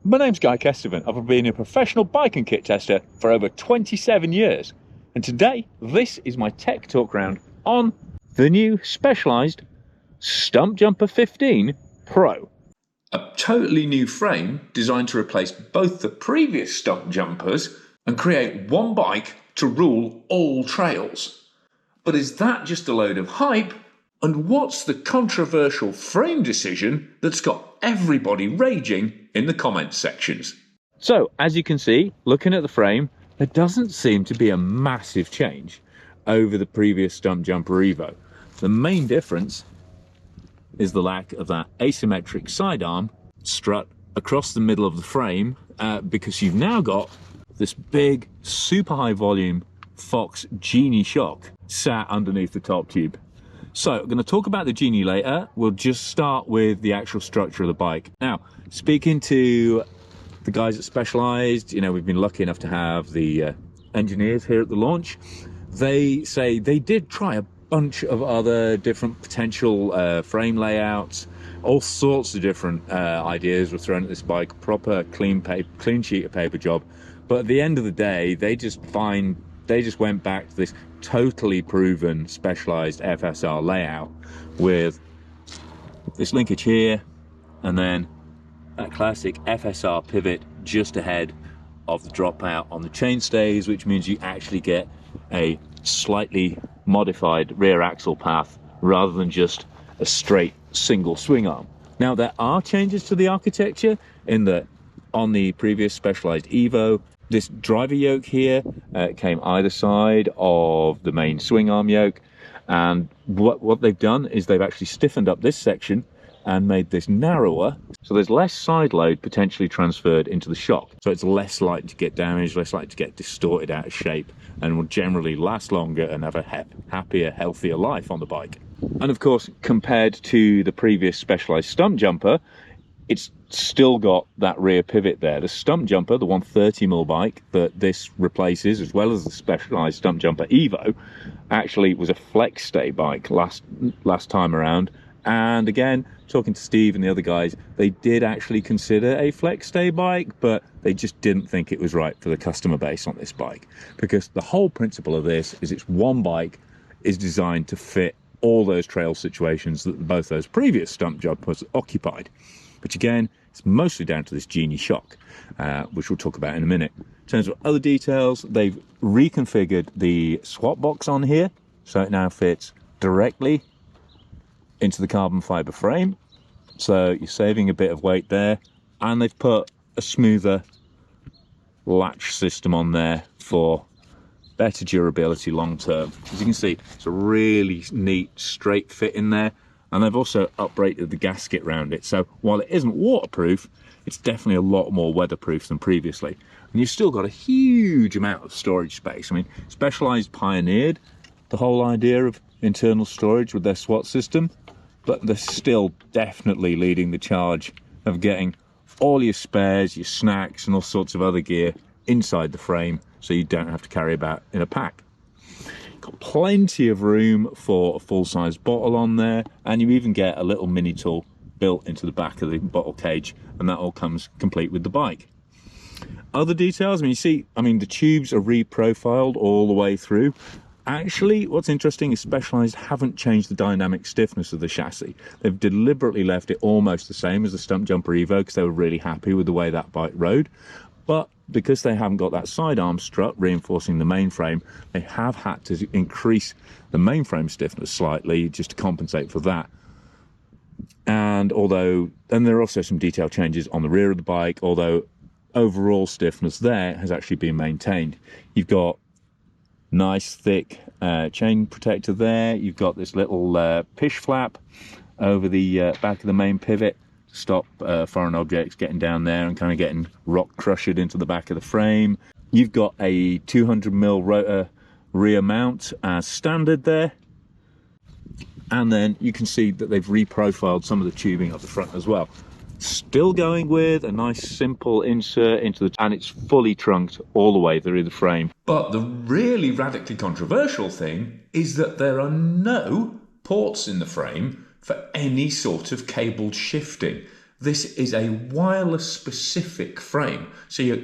My name's Guy Kesterman. I've been a professional bike and kit tester for over 27 years. And today, this is my tech talk round on the new Specialized Stumpjumper 15 Pro. A totally new frame designed to replace both the previous Stumpjumpers and create one bike to rule all trails. But is that just a load of hype? And what's the controversial frame decision that's got everybody raging in the comments sections? So, as you can see, looking at the frame, there doesn't seem to be a massive change over the previous Stumpjumper Evo. The main difference is the lack of that asymmetric sidearm strut across the middle of the frame, because you've now got this big, super high volume Fox Genie shock sat underneath the top tube. So, I'm going to talk about the Genie later. We'll just start with the actual structure of the bike. Now, speaking to the guys at Specialized, we've been lucky enough to have the engineers here at the launch. They say they did try a bunch of other different potential frame layouts. All sorts of different ideas were thrown at this bike. Proper clean sheet of paper job. But at the end of the day, they just went back to this totally proven Specialized FSR layout with this linkage here and then that classic FSR pivot just ahead of the dropout on the chainstays, which means you actually get a slightly modified rear axle path rather than just a straight single swing arm. Now, there are changes to the architecture in that on the previous Specialized Evo, this driver yoke here came either side of the main swing arm yoke, and what they've done is they've actually stiffened up this section and made this narrower, so there's less side load potentially transferred into the shock, so it's less likely to get damaged, less likely to get distorted out of shape, and will generally last longer and have a happier, healthier life on the bike. And of course, compared to the previous Specialized Stumpjumper, it's still got that rear pivot there. The Stumpjumper, the 130mm bike that this replaces, as well as the Specialized Stumpjumper Evo, actually was a flex stay bike last time around. And again, talking to Steve and the other guys, they did actually consider a flex stay bike, but they just didn't think it was right for the customer base on this bike, because the whole principle of this is it's one bike is designed to fit all those trail situations that both those previous Stumpjumpers occupied. Which again, it's mostly down to this Genie shock, which we'll talk about in a minute. In terms of other details, they've reconfigured the SWAT box on here, so it now fits directly into the carbon fiber frame. So you're saving a bit of weight there, and they've put a smoother latch system on there for better durability long term. As you can see, it's a really neat straight fit in there. And they've also uprated the gasket around it. So while it isn't waterproof, it's definitely a lot more weatherproof than previously. And you've still got a huge amount of storage space. I mean, Specialized pioneered the whole idea of internal storage with their SWAT system, but they're still definitely leading the charge of getting all your spares, your snacks, and all sorts of other gear inside the frame so you don't have to carry about in a pack. Got plenty of room for a full-size bottle on there, and you even get a little mini tool built into the back of the bottle cage, and that all comes complete with the bike. Other details, the tubes are reprofiled all the way through. Actually, what's interesting is Specialized haven't changed the dynamic stiffness of the chassis. They've deliberately left it almost the same as the Stumpjumper Evo because they were really happy with the way that bike rode. But because they haven't got that sidearm strut reinforcing the mainframe, they have had to increase the mainframe stiffness slightly just to compensate for that. And there are also some detail changes on the rear of the bike, although overall stiffness there has actually been maintained. You've got nice thick chain protector there. You've got this little pish flap over the back of the main pivot, stop foreign objects getting down there and kind of getting rock crushed into the back of the frame. You've got a 200mm rotor rear mount as standard there, and then you can see that they've reprofiled some of the tubing up the front as well. Still going with a nice simple insert into and it's fully trunked all the way through the frame. But the really radically controversial thing is that there are no ports in the frame for any sort of cabled shifting. This is a wireless specific frame, so you're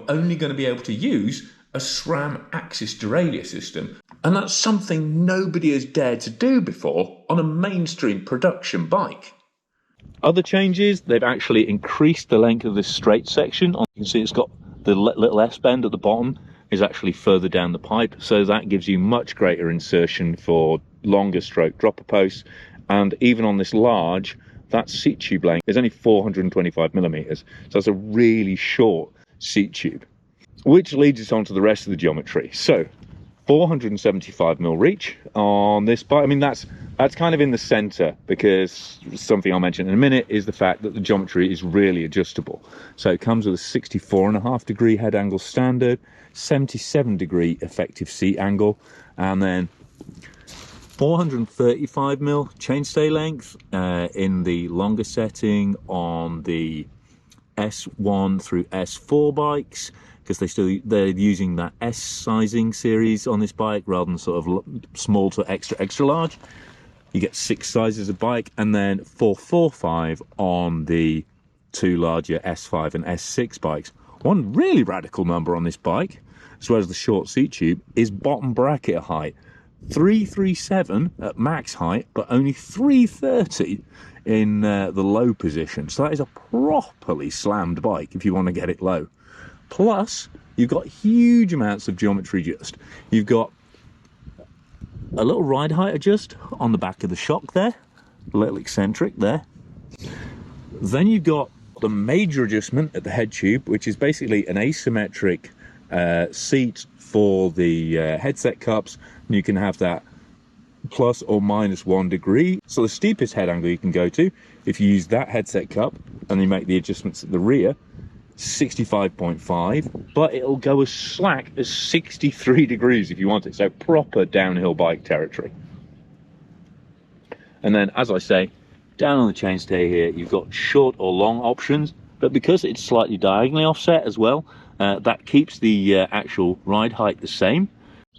only going to be able to use a SRAM axis derailleur system, and that's something nobody has dared to do before on a mainstream production bike. Other changes, they've actually increased the length of this straight section. You can see it's got the little S-bend at the bottom is actually further down the pipe, so that gives you much greater insertion for longer stroke dropper posts. And even on this large, that seat tube length is only 425 millimeters, so that's a really short seat tube, which leads us on to the rest of the geometry. So 475 mil reach on this bike. I mean, that's kind of in the center, because something I'll mention in a minute is the fact that the geometry is really adjustable. So it comes with a 64.5 degree head angle standard, 77 degree effective seat angle, and then 435 mil chainstay length in the longer setting on the S1 through S4 bikes, because they're using that S sizing series on this bike rather than sort of small to extra large. You get 6 sizes of bike, and then 445 on the 2 larger S5 and S6 bikes. One really radical number on this bike, as well as the short seat tube, is bottom bracket height. 337 at max height, but only 330 in the low position. So that is a properly slammed bike if you want to get it low. Plus, you've got huge amounts of geometry adjust. You've got a little ride height adjust on the back of the shock there, a little eccentric there. Then you've got the major adjustment at the head tube, which is basically an asymmetric seat for the headset cups. And you can have that plus or minus 1 degree. So the steepest head angle you can go to, if you use that headset cup and you make the adjustments at the rear, 65.5, but it'll go as slack as 63 degrees if you want it. So proper downhill bike territory. And then, as I say, down on the chainstay here, you've got short or long options, but because it's slightly diagonally offset as well, that keeps the actual ride height the same.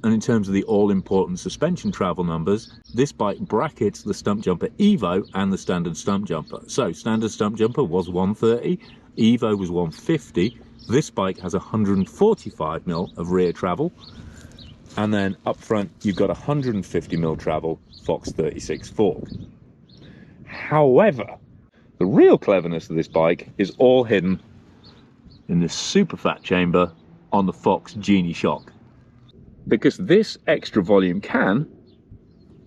And in terms of the all-important suspension travel numbers, this bike brackets the Stumpjumper Evo and the standard Stumpjumper. So standard Stumpjumper was 130, Evo was 150. This bike has 145 mil of rear travel, and then up front you've got 150 mil travel Fox 36 fork. However, the real cleverness of this bike is all hidden in this super fat chamber on the Fox Genie shock, because this extra volume can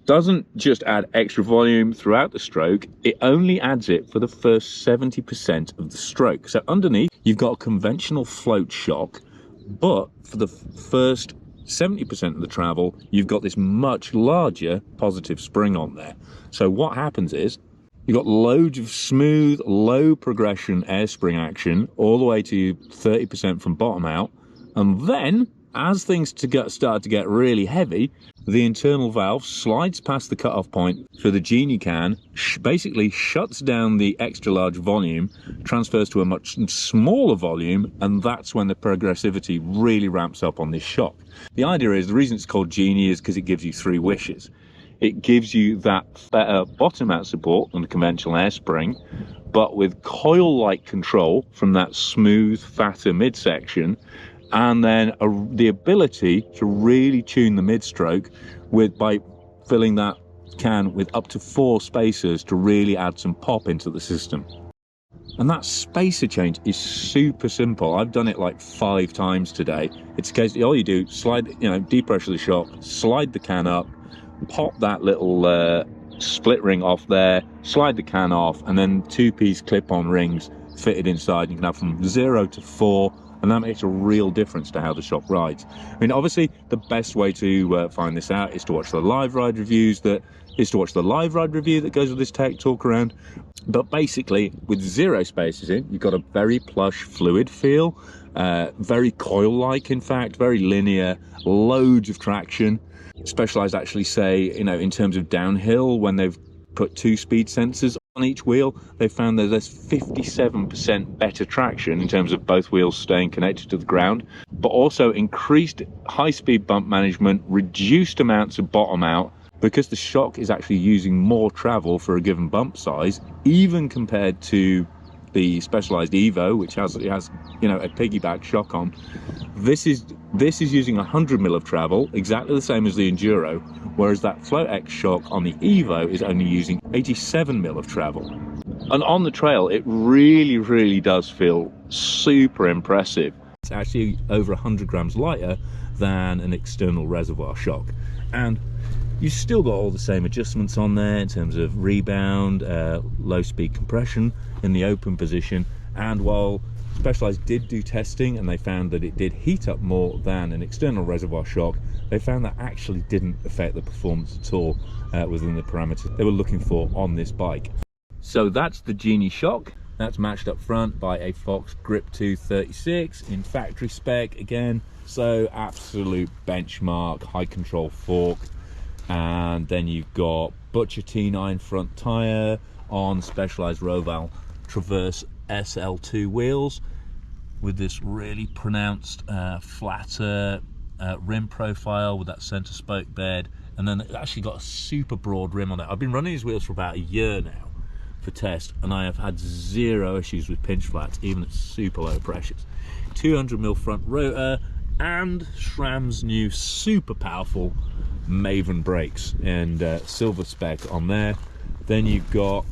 doesn't just add extra volume throughout the stroke, it only adds it for the first 70% of the stroke. So underneath you've got a conventional float shock, but for the first 70% of the travel you've got this much larger positive spring on there. So what happens is you've got loads of smooth, low progression air spring action all the way to 30% from bottom out, and then as things start to get really heavy, the internal valve slides past the cutoff point for the Genie can, basically shuts down the extra large volume, transfers to a much smaller volume, and that's when the progressivity really ramps up on this shock. The idea is, the reason it's called Genie is because it gives you 3 wishes. It gives you that better bottom out support than the conventional air spring, but with coil-like control from that smooth, fatter midsection, and then the ability to really tune the mid-stroke by filling that can with up to 4 spacers to really add some pop into the system. And that spacer change is super simple. I've done it like 5 times today. It's a case all you do, slide, depressure the shock, slide the can up, pop that little split ring off there, slide the can off, and then 2-piece clip-on rings fitted inside. You can have from 0 to 4, and that makes a real difference to how the shock rides. I mean, obviously the best way to find this out is to watch the live ride reviews that goes with this tech talk around. But basically, with 0 spacers in, you've got a very plush fluid feel, very coil-like, in fact, very linear, loads of traction. Specialized actually say, in terms of downhill, when they've put 2 speed sensors on each wheel, they found that there's 57% better traction in terms of both wheels staying connected to the ground, but also increased high-speed bump management, reduced amounts of bottom out, because the shock is actually using more travel for a given bump size, even compared to the Specialized Evo, which has a piggyback shock on. This is using 100 mil of travel, exactly the same as the Enduro, whereas that Float X shock on the Evo is only using 87 mil of travel. And on the trail, it really does feel super impressive. It's actually over 100 grams lighter than an external reservoir shock, and you've still got all the same adjustments on there in terms of rebound, low speed compression in the open position. And while Specialized did do testing and they found that it did heat up more than an external reservoir shock, they found that actually didn't affect the performance at all within the parameters they were looking for on this bike. So that's the Genie shock. That's matched up front by a Fox Grip 236 in factory spec again. So absolute benchmark, high control fork. And then you've got Butcher T9 front tyre on Specialized Roval Traverse SL2 wheels with this really pronounced flatter rim profile with that center spoke bed, and then it's actually got a super broad rim on it. I've been running these wheels for about a year now for test, and I have had zero issues with pinch flats, even at super low pressures. 200 mil front rotor and SRAM's new super powerful Maven brakes and silver spec on there. Then you've got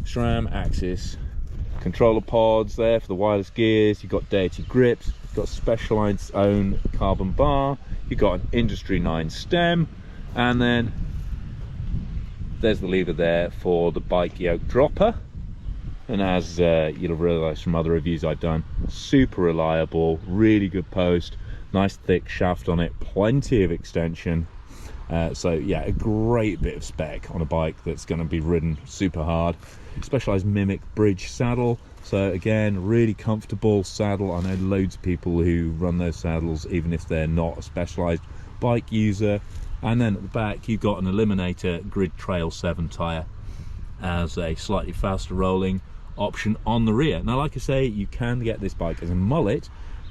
SRAM Axis controller pods there for the wireless gears. You've got Deity grips. You've got Specialized's own carbon bar. You've got an Industry 9 stem, and then there's the lever there for the bike yoke dropper. And as you'll realize from other reviews I've done, super reliable, really good post, nice thick shaft on it, plenty of extension. So yeah, a great bit of spec on a bike that's going to be ridden super hard. Specialized Mimic bridge saddle, so again, really comfortable saddle. I know loads of people who run those saddles even if they're not a Specialized bike user. And then at the back you've got an Eliminator Grid Trail 7 tyre as a slightly faster rolling option on the rear. Now, like I say, you can get this bike as a mullet,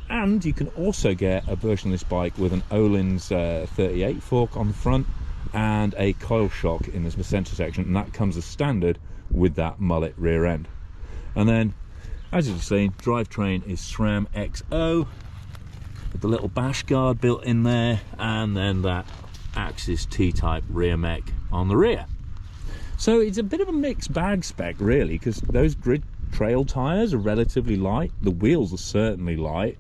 and you can also get a version of this bike with an Öhlins 38 fork on the front and a coil shock in the center section, and that comes as standard with that mullet rear end. And then, as you've seen, drivetrain is SRAM XO with the little bash guard built in there, and then that Axis T-type rear mech on the rear. So it's a bit of a mixed bag spec really, because those grid trail tires are relatively light, the wheels are certainly light,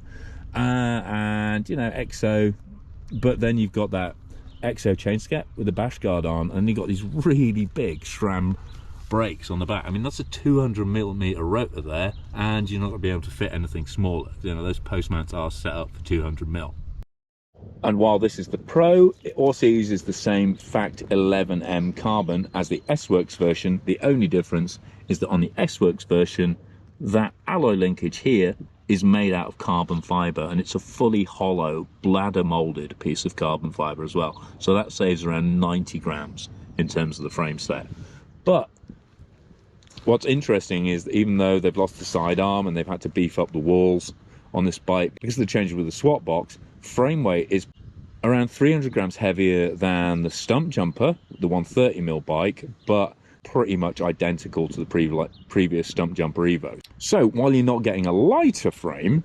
and you know, XO, but then you've got that XO chain step with the bash guard on, and you've got these really big SRAM brakes on the back. I mean, that's a 200mm rotor there, and you're not going to be able to fit anything smaller. You know, those post mounts are set up for 200mm. And while this is the Pro, it also uses the same Fact 11M carbon as the S-Works version. The only difference is that on the S-Works version, that alloy linkage here is made out of carbon fiber, and it's a fully hollow bladder molded piece of carbon fiber as well. So that saves around 90 grams in terms of the frame set. But what's interesting is that even though they've lost the sidearm and they've had to beef up the walls on this bike because of the changes with the SWAT box, frame weight is around 300 grams heavier than the Stumpjumper, the 130mm bike, but pretty much identical to the previous Stumpjumper Evo. So while you're not getting a lighter frame,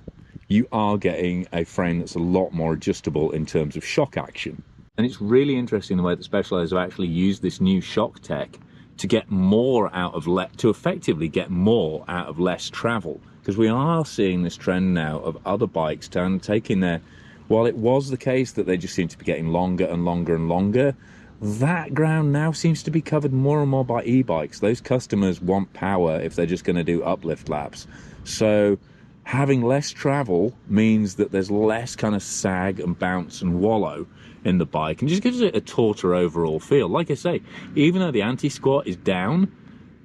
you are getting a frame that's a lot more adjustable in terms of shock action. And it's really interesting the way that Specialized have actually used this new shock tech to get more out of to effectively get more out of less travel, because we are seeing this trend now of other bikes taking their, while it was the case that they just seem to be getting longer and longer and longer, that ground now seems to be covered more and more by e-bikes. Those customers want power if they're just going to do uplift laps. So having less travel means that there's less kind of sag and bounce and wallow in the bike, and just gives it a tauter overall feel. Like I say, even though the anti-squat is down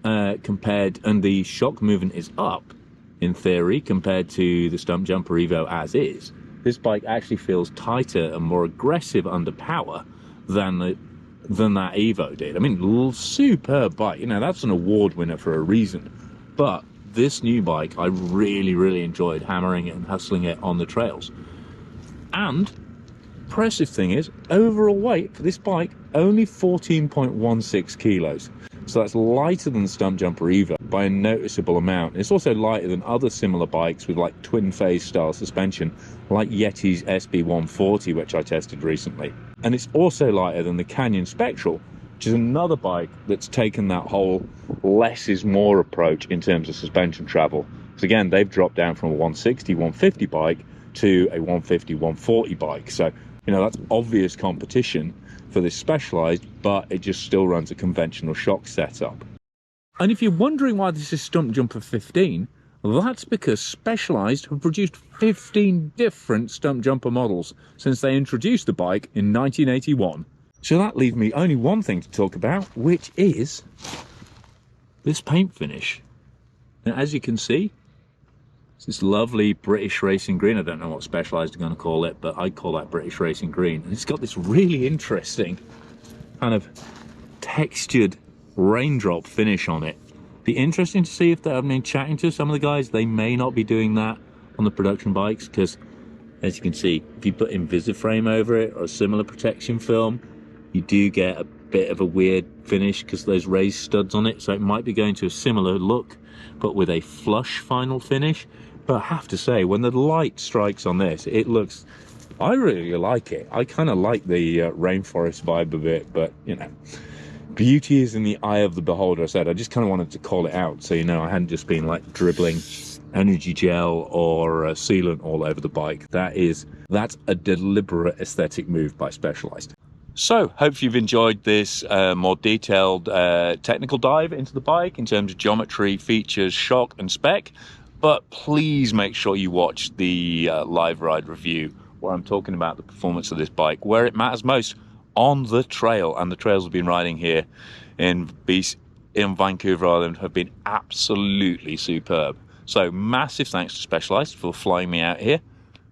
compared, and the shock movement is up in theory compared to the Stumpjumper Evo as is, this bike actually feels tighter and more aggressive under power than that Evo did. I mean, superb bike, you know, that's an award winner for a reason. But this new bike, I really enjoyed hammering it and hustling it on the trails. And impressive thing is, overall weight for this bike, only 14.16 kilos. So that's lighter than the Stumpjumper Evo by a noticeable amount. It's also lighter than other similar bikes with like twin phase style suspension, like Yeti's SB140, which I tested recently. And it's also lighter than the Canyon Spectral, which is another bike that's taken that whole less is more approach in terms of suspension travel. Because again, they've dropped down from a 160, 150 bike to a 150, 140 bike. So, you know, that's obvious competition for this Specialized, but it just still runs a conventional shock setup. And if you're wondering why this is Stumpjumper 15, that's because Specialized have produced 15 different Stumpjumper models since they introduced the bike in 1981. So that leaves me only one thing to talk about, which is this paint finish. Now, as you can see, it's this lovely British racing green. I don't know what Specialized are going to call it, but I call that British racing green. And it's got this really interesting kind of textured raindrop finish on it. Be interesting to see if I mean, chatting to some of the guys, they may not be doing that on the production bikes, because as you can see, if you put Invisiframe over it or a similar protection film, you do get a bit of a weird finish because those raised studs on it. So it might be going to a similar look, but with a flush final finish. But I have to say, when the light strikes on this, it looks, I really like it. I kind of like the rainforest vibe of it, but you know, beauty is in the eye of the beholder. I said, I just kind of wanted to call it out so you know I hadn't just been like dribbling energy gel or sealant all over the bike. That's a deliberate aesthetic move by Specialized. So, hope you've enjoyed this more detailed technical dive into the bike in terms of geometry, features, shock and spec. But please make sure you watch the live ride review where I'm talking about the performance of this bike, where it matters most, on the trail. And the trails we've been riding here in Vancouver Island have been absolutely superb. So massive thanks to Specialized for flying me out here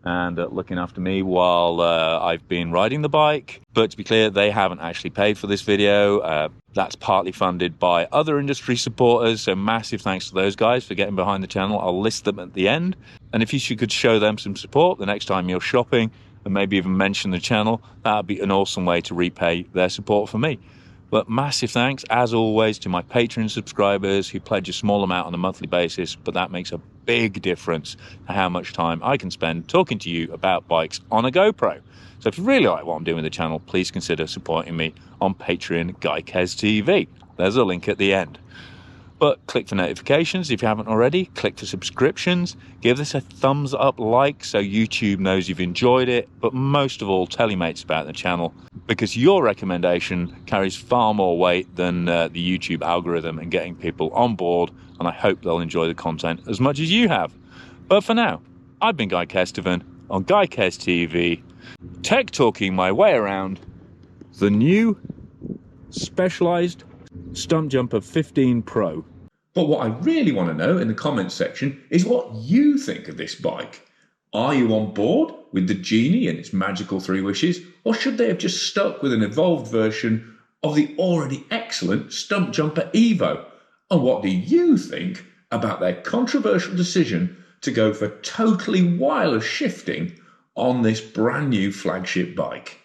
and looking after me while I've been riding the bike. But to be clear, they haven't actually paid for this video. That's partly funded by other industry supporters, so massive thanks to those guys for getting behind the channel. I'll list them at the end. And if you could show them some support the next time you're shopping and maybe even mention the channel, that would be an awesome way to repay their support for me. But massive thanks, as always, to my Patreon subscribers who pledge a small amount on a monthly basis, but that makes a big difference to how much time I can spend talking to you about bikes on a GoPro. So if you really like what I'm doing with the channel, please consider supporting me on Patreon, GuyKez TV. There's a link at the end. But click for notifications if you haven't already. Click for subscriptions. Give this a thumbs up like so YouTube knows you've enjoyed it. But most of all, tell your mates about the channel, because your recommendation carries far more weight than the YouTube algorithm in getting people on board. And I hope they'll enjoy the content as much as you have. But for now, I've been Guy Kestevan on GuyKez TV, tech talking my way around the new Specialized Stumpjumper 15 Pro. But what I really want to know in the comments section is what you think of this bike. Are you on board with the Genie and its magical 3 wishes, or should they have just stuck with an evolved version of the already excellent Stumpjumper Evo? And what do you think about their controversial decision to go for totally wireless shifting on this brand new flagship bike?